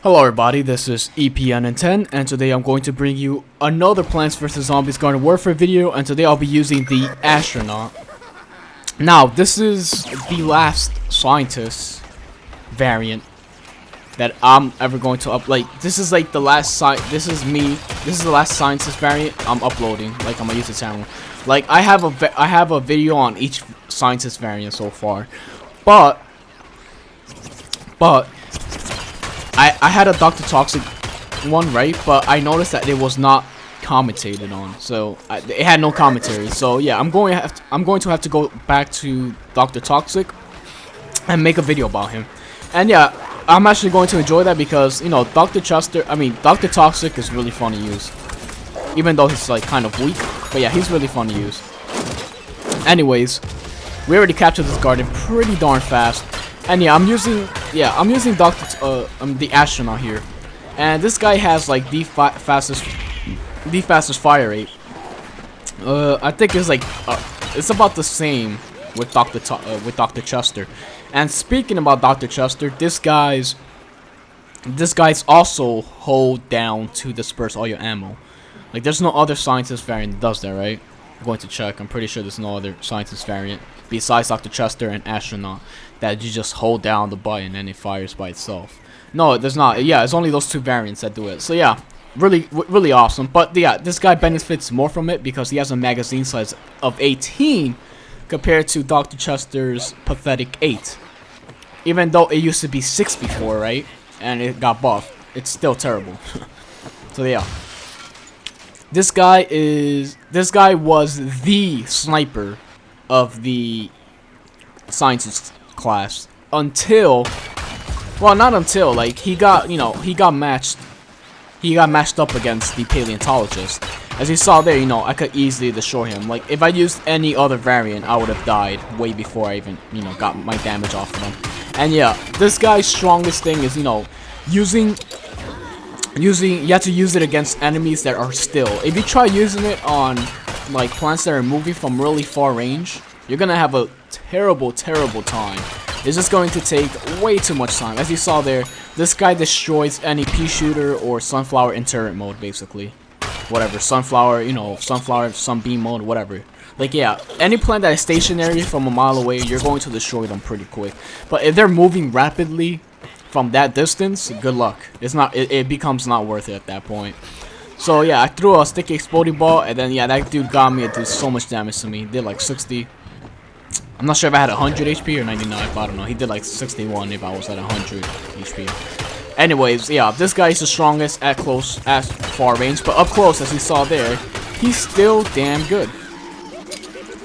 Hello everybody, this is EPN10 and today I'm going to bring you another Plants vs Zombies Garden Warfare video, and today I'll be using the Astronaut. Now, this is the last scientist variant that I'm ever going to upload. This is like the last this is the last scientist variant I'm uploading, like, on my YouTube channel. Like, I have a video on each scientist variant so far, but I had a Dr. Toxic one, right? But I noticed that it was not commentated on, so it had no commentary. So yeah, I'm going to have to go back to Dr. Toxic and make a video about him. And yeah, I'm actually going to enjoy that because, you know, Dr. Toxic is really fun to use, even though he's like kind of weak. But yeah, he's really fun to use. Anyways, we already captured this garden pretty darn fast. And yeah, I'm using the Astronaut here, and this guy has like the fastest fire rate. I think it's like it's about the same with Dr. Chester. And speaking about Dr. Chester, this guy's also hold down to disperse all your ammo. Like, there's no other scientist variant that does that, right? I'm going to check. I'm pretty sure there's no other scientist variant besides Dr. Chester and Astronaut that you just hold down the button and it fires by itself. No, there's not. Yeah, it's only those two variants that do it. So yeah, really awesome. But yeah, this guy benefits more from it because he has a magazine size of 18 compared to Dr. Chester's pathetic 8. Even though it used to be 6 before, right? And it got buffed. It's still terrible. So yeah. This guy was the sniper of the scientist class until, well, not until, like, he got matched up against the paleontologist. As you saw there, you know, I could easily destroy him. Like, if I used any other variant, I would have died way before I even, you know, got my damage off of him. And yeah, this guy's strongest thing is, you know, you have to use it against enemies that are still. If you try using it on like plants that are moving from really far range, you're gonna have a terrible time. It's just going to take way too much time. As you saw there, this guy destroys any pea shooter or sunflower in turret mode, basically. Whatever, sunflower, you know, sunbeam mode, whatever. Like, yeah, any plant that is stationary from a mile away, you're going to destroy them pretty quick. But if they're moving rapidly from that distance, good luck. It becomes not worth it at that point. So yeah, I threw a sticky exploding ball, and then yeah, that dude got me. It did so much damage to me. He did like 60. I'm not sure if I had 100 HP or 99, but I don't know. He did like 61 if I was at 100 HP. Anyways, yeah, this guy is the strongest at far range, but up close, as you saw there, he's still damn good.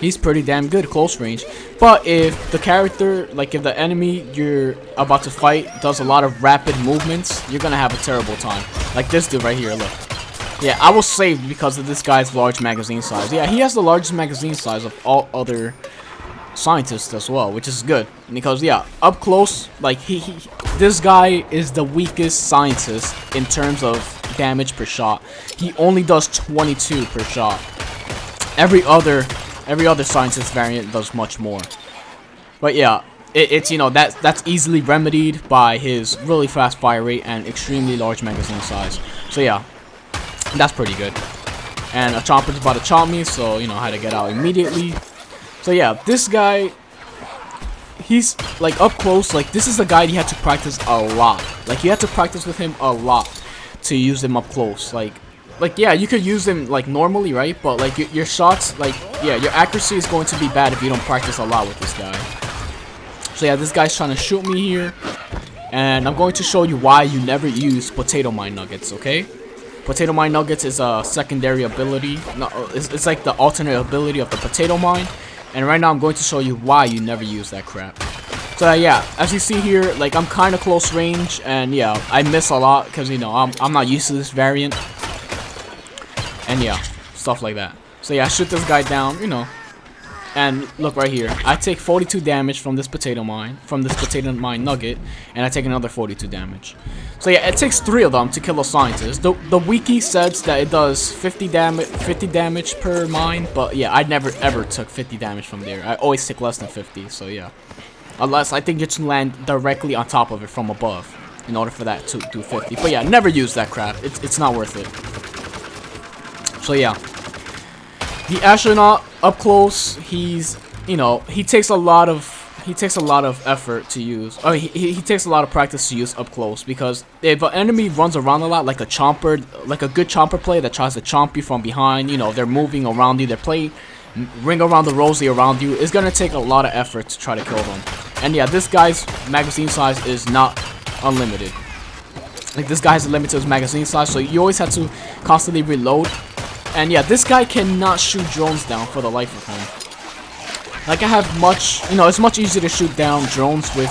He's pretty damn good close range. But if the character, like if the enemy you're about to fight does a lot of rapid movements, you're gonna have a terrible time. Like this dude right here, look. Yeah, I was saved because of this guy's large magazine size. Yeah, he has the largest magazine size of all other scientists as well, which is good. Because yeah, up close, like this guy is the weakest scientist in terms of damage per shot. He only does 22 per shot. Every other scientist variant does much more. But yeah, it's you know, that's easily remedied by his really fast fire rate and extremely large magazine size. So yeah, that's pretty good. And a chomper's about to chomp me, so you know, I had to get out immediately. So yeah, this guy, he's like up close. Like, this is a guy you have to practice a lot. Like, you have to practice with him a lot to use him up close. Like yeah, you could use him like normally, right? But like your shots, like, yeah, your accuracy is going to be bad if you don't practice a lot with this guy. So yeah, this guy's trying to shoot me here, and I'm going to show you why you never use potato mine nuggets. Okay, potato mine nuggets is a secondary ability. No, it's like the alternate ability of the potato mine, and right now I'm going to show you why you never use that crap. So yeah, as you see here, like, I'm kind of close range, and yeah, I miss a lot because, you know, I'm not used to this variant. And yeah, stuff like that. So yeah, I shoot this guy down, you know. And look right here, I take 42 damage from this potato mine nugget, and I take another 42 damage. So yeah, it takes 3 of them to kill a scientist. The wiki says that it does 50 damage per mine, but yeah, I never ever took 50 damage from there. I always take less than 50. So yeah, unless I think you can land directly on top of it from above. in order for that to do 50. But yeah, never use that crap. It's not worth it. So yeah, the Astronaut up close, he's, you know, he takes a lot of effort to use. Oh, he takes a lot of practice to use up close, because if an enemy runs around a lot, like a chomper, like a good chomper player that tries to chomp you from behind, you know, they're moving around you, they're playing ring around the rosy around you, it's gonna take a lot of effort to try to kill them. And yeah, this guy's magazine size is not unlimited. Like, this guy has a limit to his magazine size, so you always have to constantly reload. And yeah, this guy cannot shoot drones down for the life of him. Like, I have much, you know, it's much easier to shoot down drones with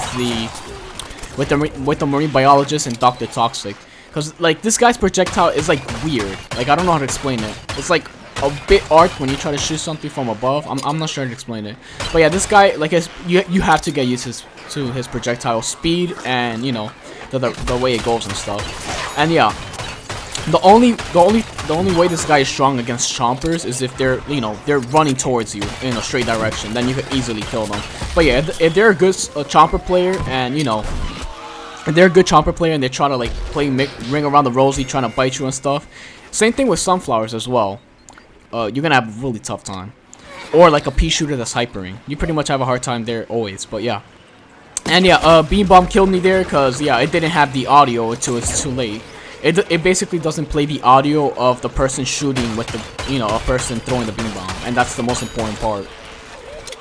the marine biologist and Dr. Toxic, because like this guy's projectile is like weird. Like, I don't know how to explain it. It's like a bit arced when you try to shoot something from above. I'm not sure how to explain it. But yeah, this guy, like, you have to get used to his projectile speed and, you know, the way it goes and stuff. And yeah, the only way this guy is strong against chompers is if they're, you know, they're running towards you in a straight direction. Then you can easily kill them. But yeah, if they're a good chomper player, and, you know, if they're a good chomper player and they try to like play ring around the rosy, trying to bite you and stuff. Same thing with sunflowers as well. You're gonna have a really tough time. Or like a pea shooter that's hypering. You pretty much have a hard time there always. But yeah. And yeah, Beam Bomb killed me there because, yeah, it didn't have the audio until it's too late. It basically doesn't play the audio of the person shooting with the, you know, a person throwing the beam bomb, and that's the most important part.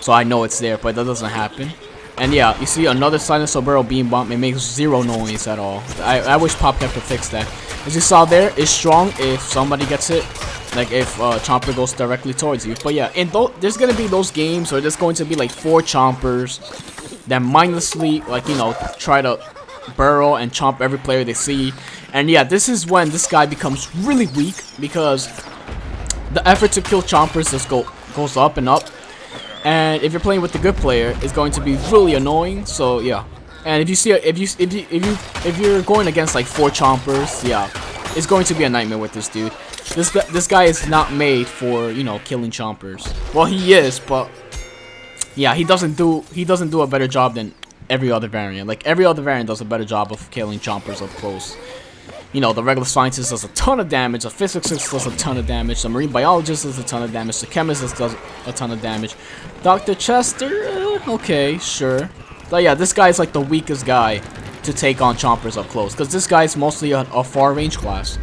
So I know it's there, but that doesn't happen. And yeah, you see another Silencer Barrel beam bomb. It makes zero noise at all. I wish PopCap could fix that. As you saw there, it's strong if somebody gets it, like if Chomper goes directly towards you. But yeah, and there's gonna be those games where there's going to be like 4 Chompers that mindlessly, like, you know, try to burrow and chomp every player they see. And yeah, this is when this guy becomes really weak, because the effort to kill chompers just goes up and up. And if you're playing with the good player, it's going to be really annoying. So yeah, and if you see if you're going against like 4 chompers, yeah, it's going to be a nightmare with this dude. This guy is not made for, you know, killing chompers. Well, he is, but yeah, he doesn't do a better job than every other variant. Like, every other variant does a better job of killing chompers up close. You know, the regular scientist does a ton of damage, the physicist does a ton of damage, the marine biologist does a ton of damage, the chemist does a ton of damage. Dr. Chester, okay, sure. But yeah, this guy is like the weakest guy to take on chompers up close, because this guy is mostly a far range class.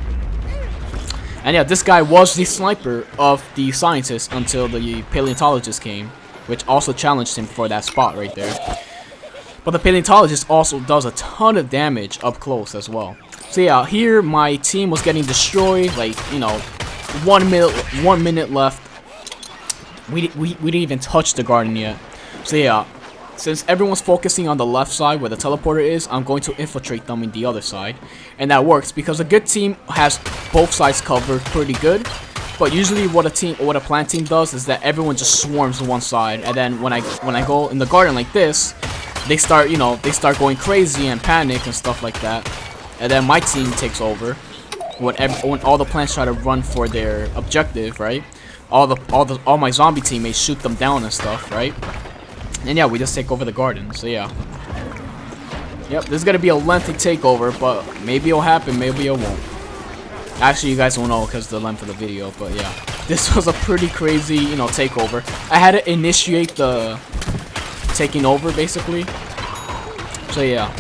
And yeah, this guy was the sniper of the scientist until the paleontologist came, which also challenged him for that spot right there. But the paleontologist also does a ton of damage up close as well. So yeah, here my team was getting destroyed. Like, you know, 1 minute left. We didn't even touch the garden yet. So yeah, since everyone's focusing on the left side where the teleporter is, I'm going to infiltrate them in the other side. And that works because a good team has both sides covered pretty good. But usually what a plant team does is that everyone just swarms to one side, and then when I go in the garden like this, they start, you know, going crazy and panic and stuff like that. And then my team takes over when all the plants try to run for their objective, right? All my zombie teammates shoot them down and stuff, right? And yeah, we just take over the garden. So yeah. Yep, this is gonna be a lengthy takeover, but maybe it'll happen, maybe it won't. Actually, you guys won't know because of the length of the video, but yeah. This was a pretty crazy, you know, takeover. I had to initiate the taking over, basically. So yeah.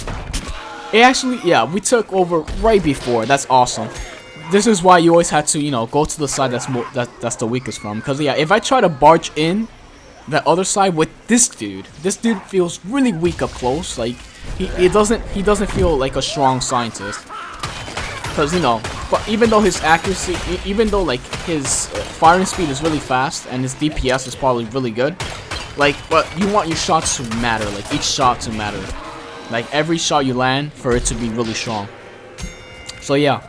It actually, yeah, we took over right before. That's awesome. This is why you always have to, you know, go to the side that's the weakest from. Because yeah, if I try to barge in the other side with this dude feels really weak up close. Like he doesn't feel like a strong scientist. Because, you know, but even though his accuracy, even though like his firing speed is really fast and his DPS is probably really good, like, but you want your shots to matter, like each shot to matter. Like every shot you land for it to be really strong. So yeah.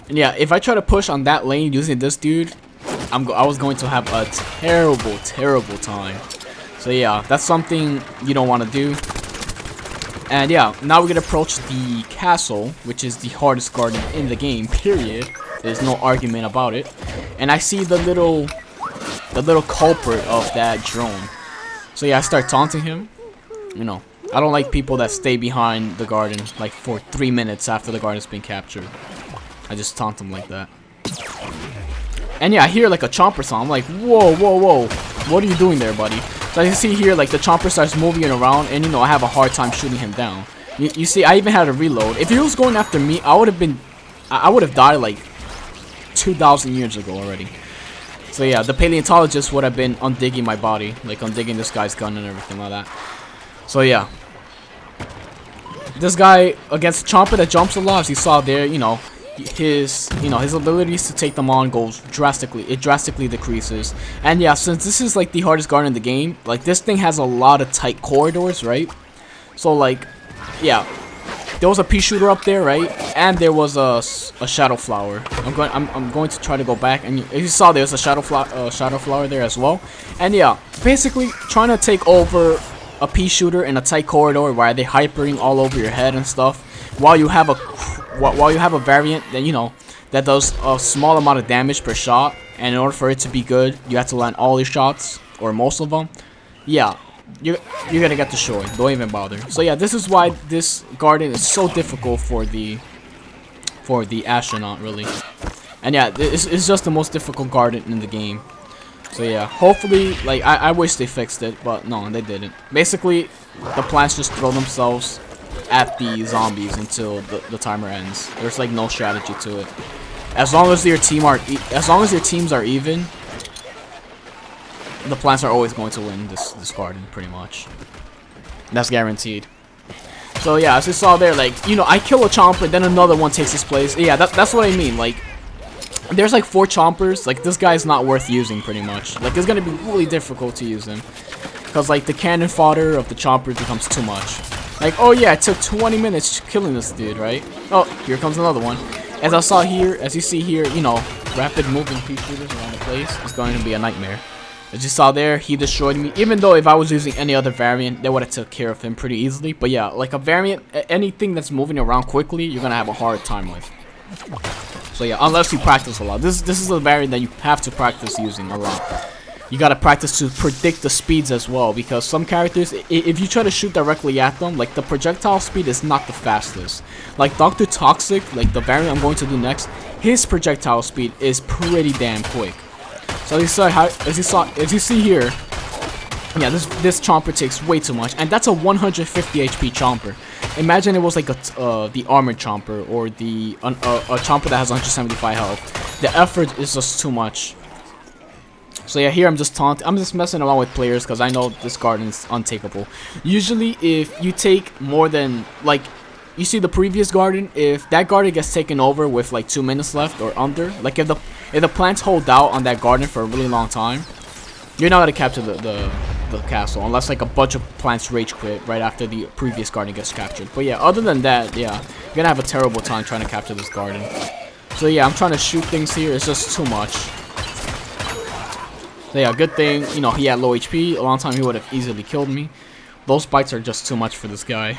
And yeah, if I try to push on that lane using this dude, I was going to have a terrible time. So yeah, that's something you don't want to do. And yeah, now we're gonna approach the castle, which is the hardest garden in the game, period. There's no argument about it. And I see the little culprit of that drone. So yeah, I start taunting him. You know, I don't like people that stay behind the garden like for 3 minutes after the garden's been captured. I just taunt them like that. And yeah, I hear like a Chomper sound. I'm like, whoa, whoa, whoa. What are you doing there, buddy? So you see here, like the Chomper starts moving around, and you know, I have a hard time shooting him down. You see, I even had to reload. If he was going after me, I would have died like 2,000 years ago already. So yeah, the paleontologist would have been undigging my body, like undigging this guy's gun and everything like that. So yeah, this guy against Chomper that jumps a lot, as you saw there, you know, his abilities to take them on goes drastically. It drastically decreases. And yeah, since this is like the hardest garden in the game, like this thing has a lot of tight corridors, right? So like, yeah, there was a pea shooter up there, right? And there was a shadow flower. I'm going to try to go back, and you saw there's a shadow flower there as well. And yeah, basically trying to take over a pea shooter in a tight corridor where they're hypering all over your head and stuff, while you have a variant that, you know, that does a small amount of damage per shot, and in order for it to be good, you have to land all your shots or most of them. Yeah, you're gonna get destroyed. Don't even bother. So yeah, this is why this garden is so difficult for the astronaut, really. And yeah, it's just the most difficult garden in the game. So yeah, hopefully, like, I wish they fixed it, but no, they didn't. Basically, the plants just throw themselves at the zombies until the timer ends. There's like no strategy to it. As long as your teams are even, the plants are always going to win this garden, pretty much. That's guaranteed. So yeah, as you saw there, like, you know, I kill a Chomper, then another one takes his place. Yeah, that's what I mean. Like, there's like 4 Chompers. Like, this guy's not worth using, pretty much. Like, it's gonna be really difficult to use him, because like the cannon fodder of the Chompers becomes too much. Like, oh yeah, it took 20 minutes killing this dude, right? Oh, here comes another one. As I saw here, as you see here, you know, rapid moving pea shooters around the place is going to be a nightmare. As you saw there, he destroyed me. Even though if I was using any other variant, they would have took care of him pretty easily. But yeah, like a variant, anything that's moving around quickly, you're gonna have a hard time with. So yeah, unless you practice a lot. This is a variant that you have to practice using a lot. You gotta practice to predict the speeds as well, because some characters, if you try to shoot directly at them, like the projectile speed is not the fastest. Like Dr. Toxic, like the variant I'm going to do next, his projectile speed is pretty damn quick. So as you see here, yeah, this Chomper takes way too much, and that's a 150 HP Chomper. Imagine it was like the armored Chomper, or a Chomper that has 175 health. The effort is just too much. So yeah, here I'm just messing around with players because I know this garden is untakeable. Usually, if you take more than, like, you see the previous garden, if that garden gets taken over with like 2 minutes left or under, like if the plants hold out on that garden for a really long time, you're not gonna capture the castle unless like a bunch of plants rage quit right after the previous garden gets captured. But yeah, other than that, yeah, you're gonna have a terrible time trying to capture this garden. So yeah, I'm trying to shoot things here. It's just too much. So yeah, good thing, you know, he had low HP. A long time he would have easily killed me. Those bites are just too much for this guy.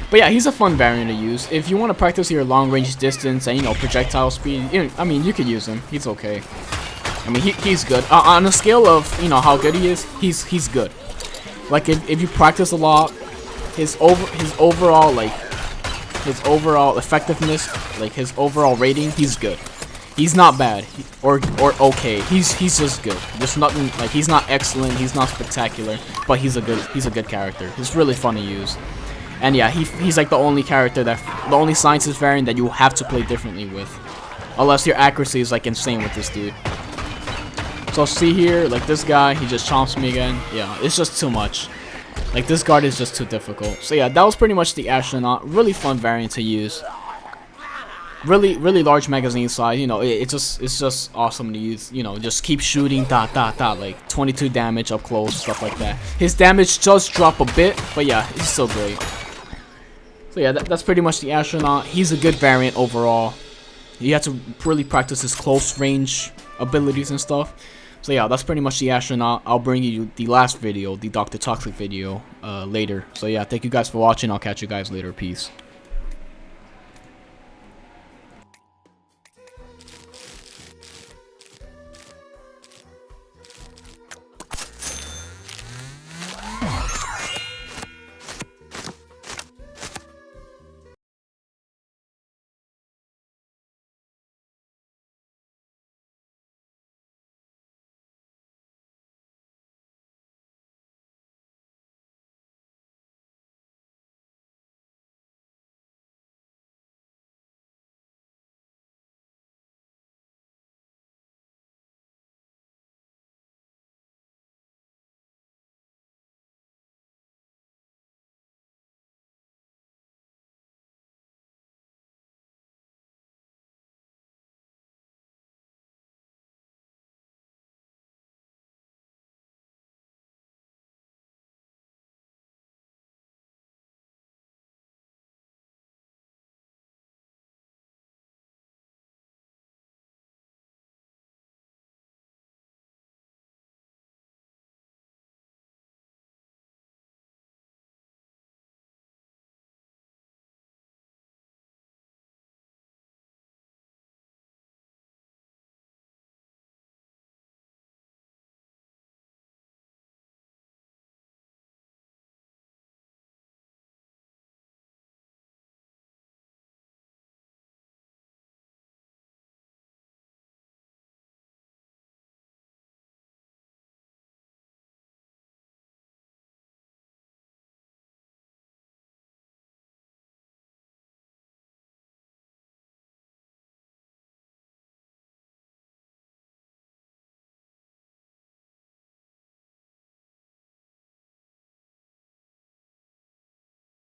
But yeah, he's a fun variant to use. If you want to practice your long range distance and, you know, projectile speed, I mean, you could use him. He's okay. I mean, he's good. On a scale of, you know, how good he is, he's good. Like, if you practice a lot, his overall effectiveness, like his overall rating, he's good. He's not bad or okay. He's just good. There's nothing, like, he's not excellent, he's not spectacular, but he's a good character. He's really fun to use. And yeah, he's like the only scientist variant that you have to play differently with, unless your accuracy is like insane with this dude. So see here, like this guy, he just chomps me again. Yeah, it's just too much. Like, this guard is just too difficult. So yeah, that was pretty much the Astronaut. Really fun variant to use. Really large magazine size, you know, it's just awesome to use, you know, just keep shooting, like 22 damage up close, stuff like that. His damage does drop a bit, but yeah, it's still great. So yeah, that's pretty much the Astronaut. He's a good variant overall. You have to really practice his close range abilities and stuff. So yeah, that's pretty much the Astronaut. I'll bring you the last video, the Dr. Toxic video, later. So yeah, thank you guys for watching. I'll catch you guys later. Peace.